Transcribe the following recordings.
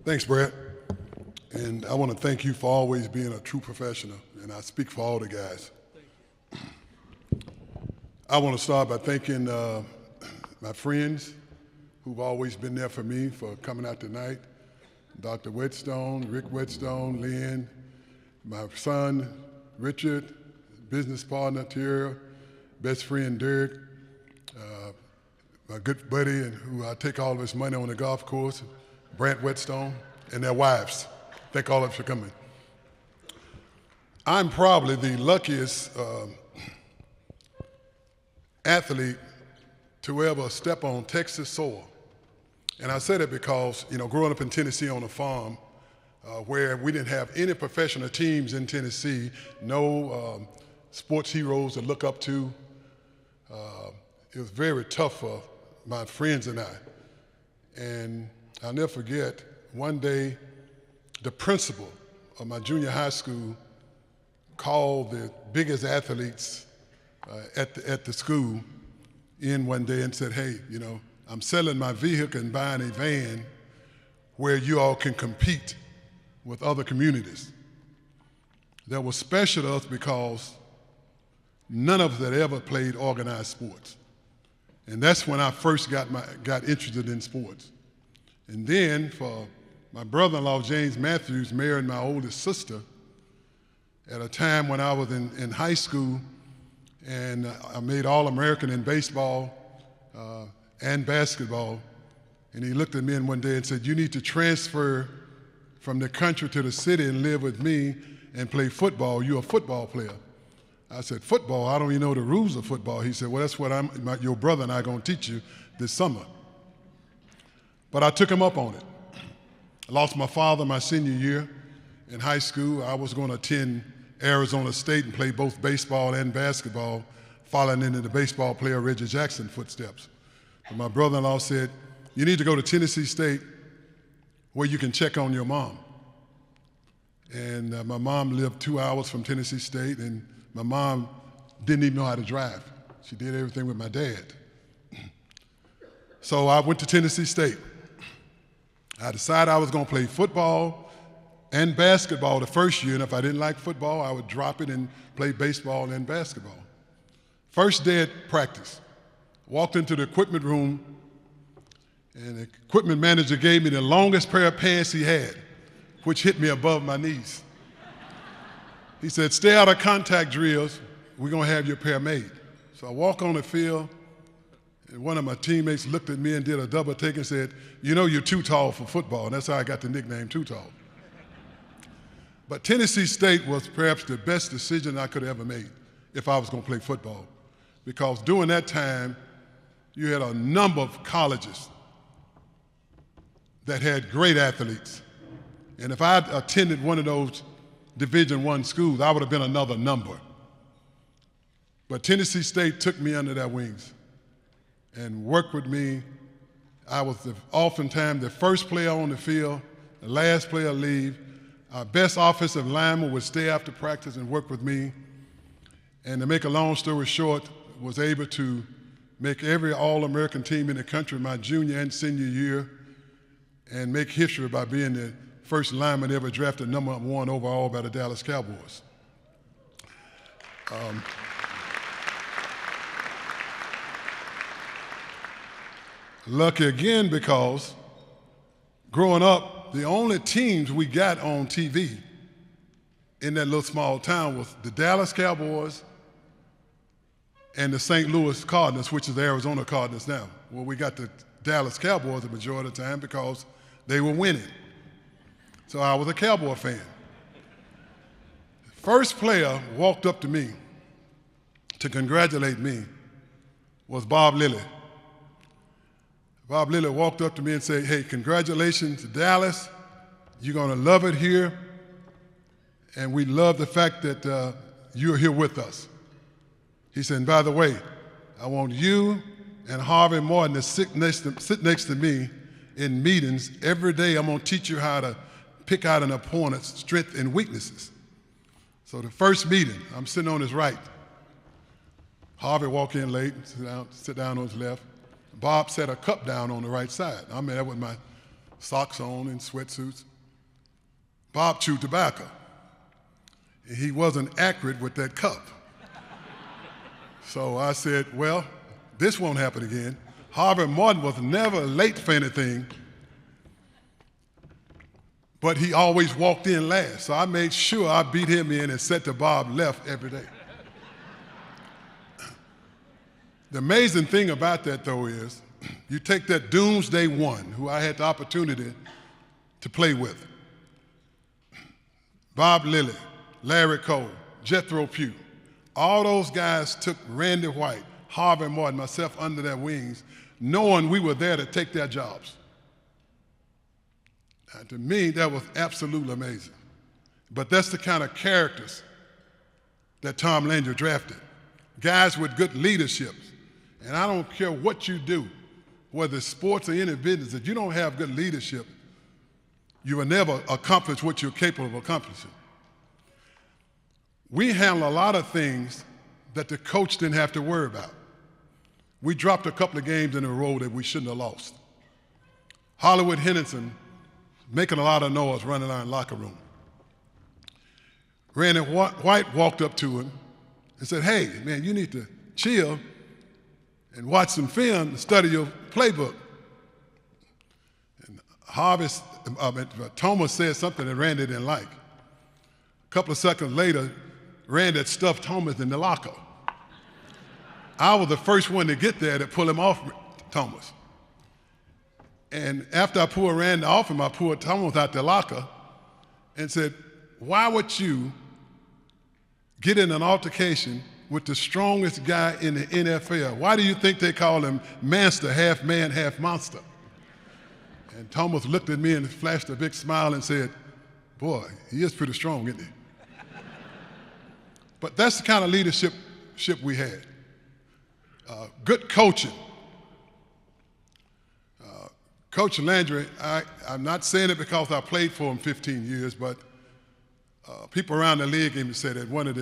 Thanks, Brad. And I want to thank you for always being a true professional, and I speak for all the guys. I want to start by thanking my friends who've always been there for me for coming out tonight. Dr. Whetstone, Rick Whetstone, Lynn, my son, Richard, business partner, Tara, best friend, Derek, my good buddy, and who I take all of his money on the golf course, Brant Whetstone, and their wives. Thank all of you for coming. I'm probably the luckiest athlete to ever step on Texas soil. And I say that because, growing up in Tennessee on a farm where we didn't have any professional teams in Tennessee, no sports heroes to look up to, it was very tough for my friends and I. And I'll never forget, one day, the principal of my junior high school called the biggest athletes at the school in one day and said, hey, I'm selling my vehicle and buying a van where you all can compete with other communities. That was special to us because none of us had ever played organized sports. And that's when I first got interested in sports. And then for my brother-in-law, James Matthews, married my oldest sister at a time when I was in high school, and I made All-American in baseball and basketball. And he looked at me one day and said, you need to transfer from the country to the city and live with me and play football. You're a football player. I said, football? I don't even know the rules of football. He said, well, that's what your brother and I are going to teach you this summer. But I took him up on it. I lost my father my senior year in high school. I was going to attend Arizona State and play both baseball and basketball, following into the baseball player Reggie Jackson footsteps. But my brother-in-law said, you need to go to Tennessee State where you can check on your mom. And my mom lived 2 hours from Tennessee State, and my mom didn't even know how to drive. She did everything with my dad. So I went to Tennessee State. I decided I was going to play football and basketball the first year, and if I didn't like football, I would drop it and play baseball and basketball. First day at practice, walked into the equipment room, and the equipment manager gave me the longest pair of pants he had, which hit me above my knees. He said, stay out of contact drills. We're going to have your pair made. So I walk on the field, and one of my teammates looked at me and did a double take and said, you're too tall for football. And that's how I got the nickname Too Tall. But Tennessee State was perhaps the best decision I could have ever made if I was going to play football. Because during that time, you had a number of colleges that had great athletes. And if I had attended one of those Division I schools, I would have been another number. But Tennessee State took me under their wings and worked with me. I was oftentimes the first player on the field, the last player to leave. Our best offensive lineman would stay after practice and work with me. And to make a long story short, was able to make every All-American team in the country my junior and senior year and make history by being the first lineman ever drafted #1 overall by the Dallas Cowboys. Lucky again because growing up, the only teams we got on TV in that little small town was the Dallas Cowboys and the St. Louis Cardinals, which is the Arizona Cardinals now. Well, we got the Dallas Cowboys the majority of the time because they were winning. So I was a Cowboy fan. First player walked up to me to congratulate me was Bob Lilly. Bob Lilly walked up to me and said, hey, congratulations to Dallas. You're going to love it here. And we love the fact that you're here with us. He said, and by the way, I want you and Harvey Martin to sit next to me in meetings. Every day I'm going to teach you how to pick out an opponent's strengths and weaknesses. So the first meeting, I'm sitting on his right. Harvey walked in late, sit down on his left. Bob set a cup down on the right side. I'm there with my socks on and sweatsuits. Bob chewed tobacco. And he wasn't accurate with that cup. So I said, well, this won't happen again. Harvey Martin was never late for anything, but he always walked in last. So I made sure I beat him in and set the Bob left every day. The amazing thing about that, though, is you take that doomsday one, who I had the opportunity to play with, Bob Lilly, Larry Cole, Jethro Pugh, all those guys took Randy White, Harvey Martin, myself under their wings, knowing we were there to take their jobs. And to me, that was absolutely amazing. But that's the kind of characters that Tom Landry drafted. Guys with good leadership. And I don't care what you do, whether it's sports or any business, if you don't have good leadership, you will never accomplish what you're capable of accomplishing. We handle a lot of things that the coach didn't have to worry about. We dropped a couple of games in a row that we shouldn't have lost. Hollywood Henderson making a lot of noise running around the locker room. Randy White walked up to him and said, hey, man, you need to chill and watch some film and study your playbook. And Thomas said something that Randy didn't like. A couple of seconds later, Randy had stuffed Thomas in the locker. I was the first one to get there to pull him off Thomas. And after I pulled Randy off him, I pulled Thomas out the locker and said, why would you get in an altercation with the strongest guy in the NFL? Why do you think they call him Manster, half man, half monster? And Thomas looked at me and flashed a big smile and said, boy, he is pretty strong, isn't he? But that's the kind of leadership we had. Good coaching. Coach Landry, I'm not saying it because I played for him 15 years, but people around the league even said that one of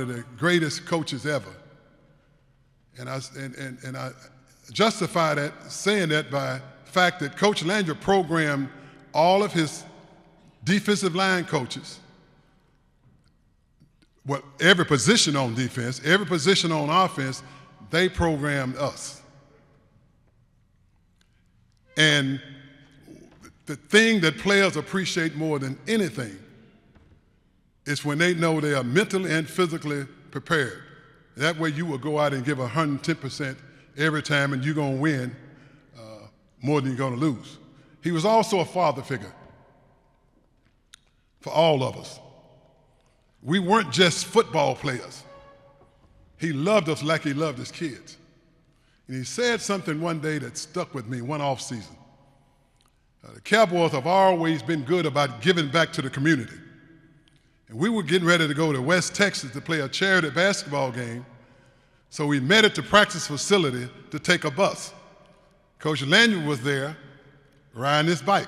the greatest coaches ever. And I justify that, saying that by the fact that Coach Landry programmed all of his defensive line coaches, well, every position on defense, every position on offense, they programmed us. And the thing that players appreciate more than anything is when they know they are mentally and physically prepared. That way you will go out and give 110% every time and you're going to win more than you're going to lose. He was also a father figure for all of us. We weren't just football players. He loved us like he loved his kids. And he said something one day that stuck with me one off season. The Cowboys have always been good about giving back to the community. And we were getting ready to go to West Texas to play a charity basketball game. So we met at the practice facility to take a bus. Coach Landry was there riding his bike,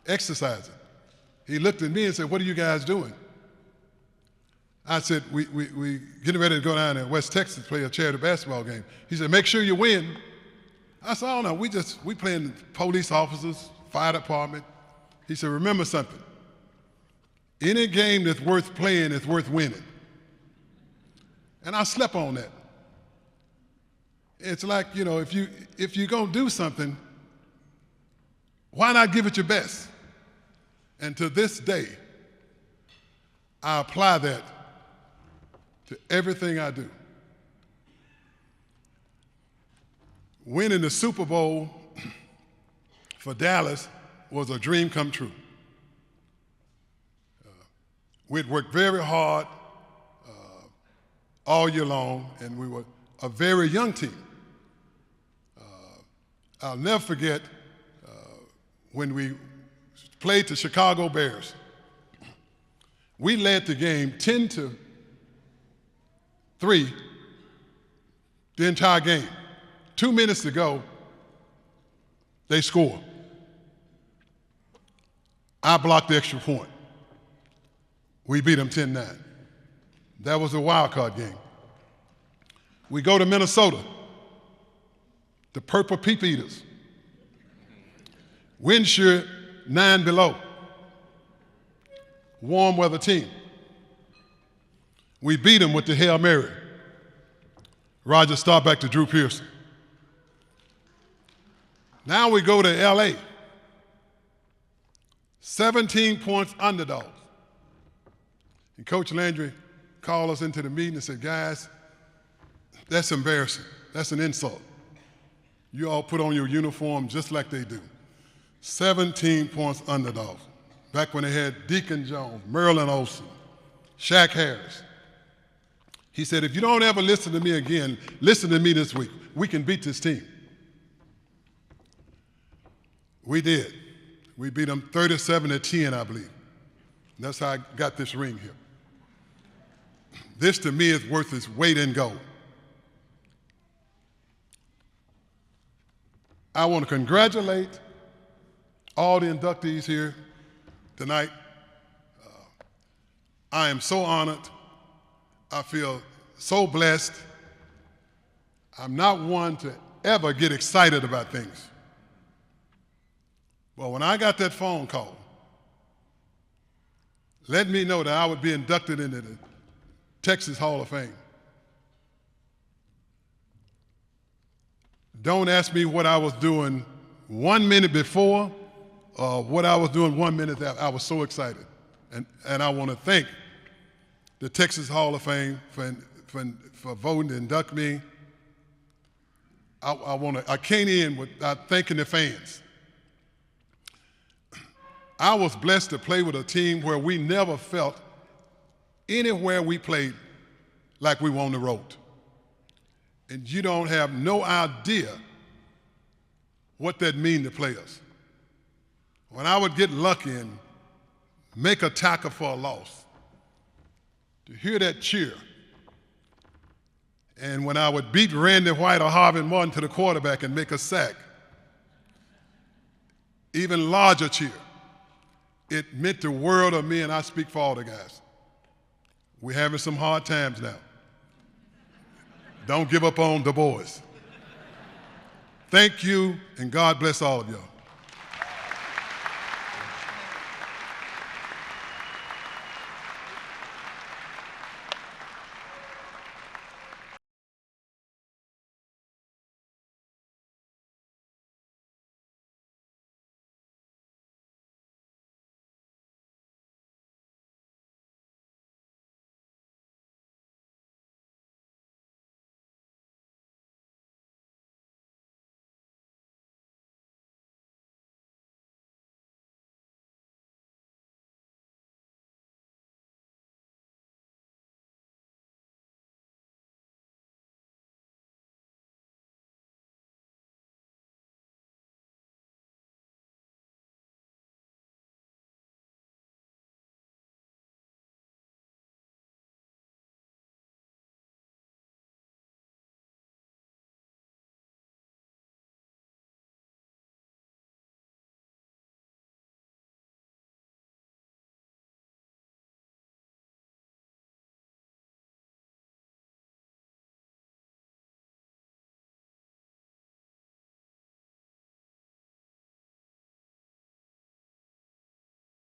exercising. He looked at me and said, what are you guys doing? I said, we getting ready to go down to West Texas to play a charity basketball game. He said, make sure you win. I said, oh no, we playing police officers, fire department. He said, remember something. Any game that's worth playing is worth winning. And I slept on that. It's like, if you're going to do something, why not give it your best? And to this day, I apply that to everything I do. Winning the Super Bowl for Dallas was a dream come true. We'd worked very hard all year long, and we were a very young team. I'll never forget when we played the Chicago Bears. We led the game 10-3 the entire game. 2 minutes to go, they scored. I blocked the extra point. We beat them 10-9. That was a wild card game. We go to Minnesota, the Purple Peep Eaters. Wind shear 9 below. Warm weather team. We beat them with the Hail Mary. Roger Staubach to Drew Pearson. Now we go to LA. 17 points underdogs. And Coach Landry called us into the meeting and said, guys, that's embarrassing. That's an insult. You all put on your uniform just like they do. 17 points underdogs. Back when they had Deacon Jones, Merlin Olsen, Shaq Harris. He said, if you don't ever listen to me again, listen to me this week. We can beat this team. We did. We beat them 37-10, I believe. That's how I got this ring here. This, to me, is worth its weight in gold. I want to congratulate all the inductees here tonight. I am so honored. I feel so blessed. I'm not one to ever get excited about things. But when I got that phone call, let me know that I would be inducted into the Texas Hall of Fame. Don't ask me what I was doing 1 minute before or what I was doing 1 minute after. I was so excited. And I want to thank the Texas Hall of Fame for voting to induct me. I can't end without thanking the fans. I was blessed to play with a team where we never felt anywhere we played like we were on the road. And you don't have no idea what that means to players. When I would get lucky and make a tackle for a loss, to hear that cheer, and when I would beat Randy White or Harvey Martin to the quarterback and make a sack, even larger cheer, it meant the world of me, and I speak for all the guys. We're having some hard times now. Don't give up on the boys. Thank you, and God bless all of y'all.